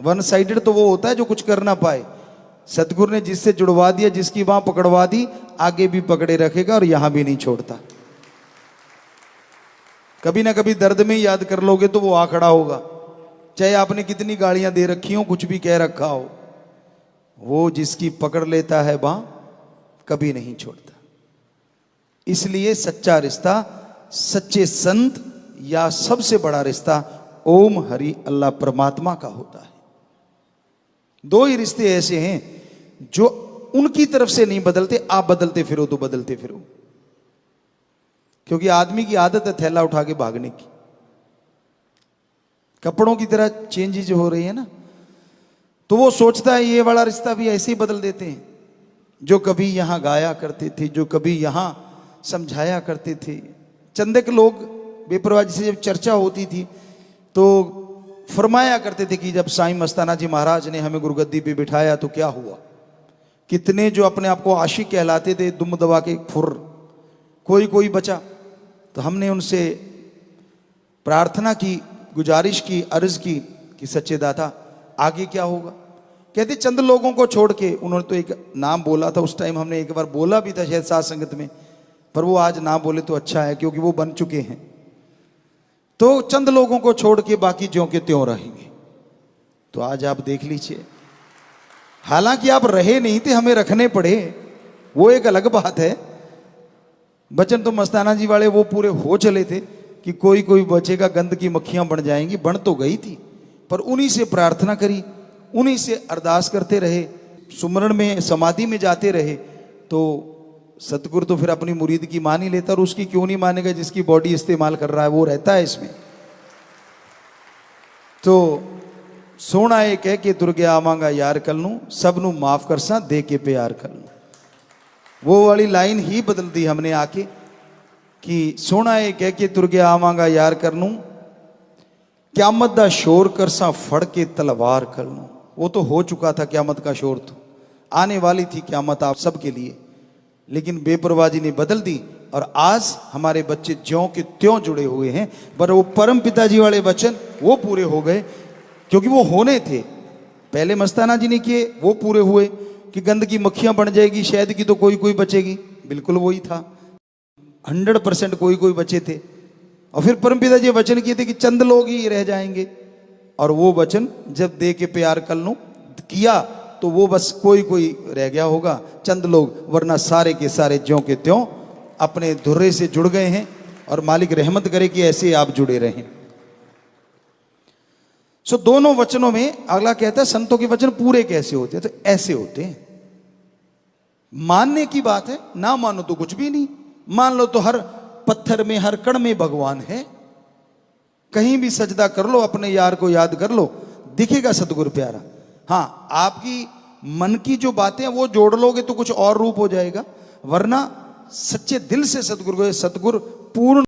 One sided तो वो होता है जो कुछ कर ना पाए। सतगुरु ने जिससे जुड़वा दिया, जिसकी बांह पकड़वा दी, आगे भी पकड़े रखेगा और यहां भी नहीं छोड़ता। कभी ना कभी दर्द में ही याद कर लोगे तो वो आ खड़ा होगा, चाहे आपने कितनी गालियां दे रखी हो, कुछ भी कह रखा हो, वो जिसकी पकड़ लेता है बांह कभी नहीं छोड़ता। इसलिए सच्चा रिश्ता, सच्चे संत या सबसे बड़ा रिश्ता ओम हरि अल्लाह परमात्मा का होता है। दो ही रिश्ते ऐसे हैं जो उनकी तरफ से नहीं बदलते, आप बदलते फिरो तो बदलते फिरो। क्योंकि आदमी की आदत है थैला उठा के भागने की। कपड़ों की तरह चेंजेज हो रही है ना, तो वो सोचता है ये वाला रिश्ता भी ऐसे ही बदल देते हैं। जो कभी यहां गाया करते थे, जो कभी यहां समझाया करते थे, चंदे के लोग बेपरवाही से जब चर्चा होती थी तो फरमाया करते थे कि जब साईं मस्ताना जी महाराज ने हमें गुरुगद्दी पे बिठाया तो क्या हुआ। कितने जो अपने आप को आशिक कहलाते थे, दुम दबा के फुर, कोई कोई बचा। तो हमने उनसे प्रार्थना की, गुजारिश की, अर्ज की कि सच्चे दाता आगे क्या होगा। कहते चंद लोगों को छोड़ के, उन्होंने तो एक नाम बोला था उस टाइम, हमने एक बार बोला भी था शायद साथ संगत में, पर वो आज ना बोले तो अच्छा है क्योंकि वो बन चुके हैं। तो चंद लोगों को छोड़ के बाकी ज्यों के त्यों रहेंगे। तो आज आप देख लीजिए, हालांकि आप रहे नहीं थे, हमें रखने पड़े, वो एक अलग बात है। वचन तो मस्ताना जी वाले वो पूरे हो चले थे कि कोई कोई बचेगा, गंद की मक्खियां बन जाएंगी, बन तो गई थी, पर उन्हीं से प्रार्थना करी, उन्हीं से अरदास करते रहे, सुमरण में समाधि में जाते रहे। तो सतगुरु तो फिर अपनी मुरीद की मान ही लेता, और उसकी क्यों नहीं मानेगा जिसकी बॉडी इस्तेमाल कर रहा है, वो रहता है इसमें। तो सोना ये कह के तुर गया आवांगा यार कल नू, सबनू माफ कर सा दे के प्यार कर लूं। वो वाली लाइन ही बदल दी हमने आके कि सोना ये कह के तुर गया आवांगा यार कर लूं, क्यामत दा शोर कर सा फड़ के तलवार कर लूं। वो तो हो चुका था क्यामत का शोर, तो आने वाली थी क्यामत आप सबके लिए, लेकिन बेपरवाही ने बदल दी और आज हमारे बच्चे ज्यों के त्यों जुड़े हुए हैं। पर वो परम पिताजी वाले वचन वो पूरे हो गए, क्योंकि वो होने थे। पहले मस्ताना जी ने किए, वो पूरे हुए कि गंद की मक्खियां बन जाएगी, शहद की तो कोई कोई बचेगी, बिल्कुल वही था। 100% कोई कोई बचे थे। और फिर परम पिताजी वचन किए थे कि चंद लोग ही रह जाएंगे, और वो वचन जब दे के प्यार कर लूं किया तो वो बस कोई कोई रह गया होगा, चंद लोग, वरना सारे के सारे ज्यों के त्यों अपने धुर्रे से जुड़ गए हैं। और मालिक रहमत करे कि ऐसे आप जुड़े रहें। सो दोनों वचनों में अगला कहता है संतों के वचन पूरे कैसे होते हैं, तो ऐसे होते हैं। मानने की बात है, ना मानो तो कुछ भी नहीं, मान लो तो हर पत्थर में, हर कण में भगवान है। कहीं भी सजदा कर लो, अपने यार को याद कर लो, दिखेगा सतगुरु प्यारा। हाँ, आपकी मन की जो बातें हैं वो जोड़ लोगे तो कुछ और रूप हो जाएगा, वरना सच्चे दिल से सतगुरु पूर्ण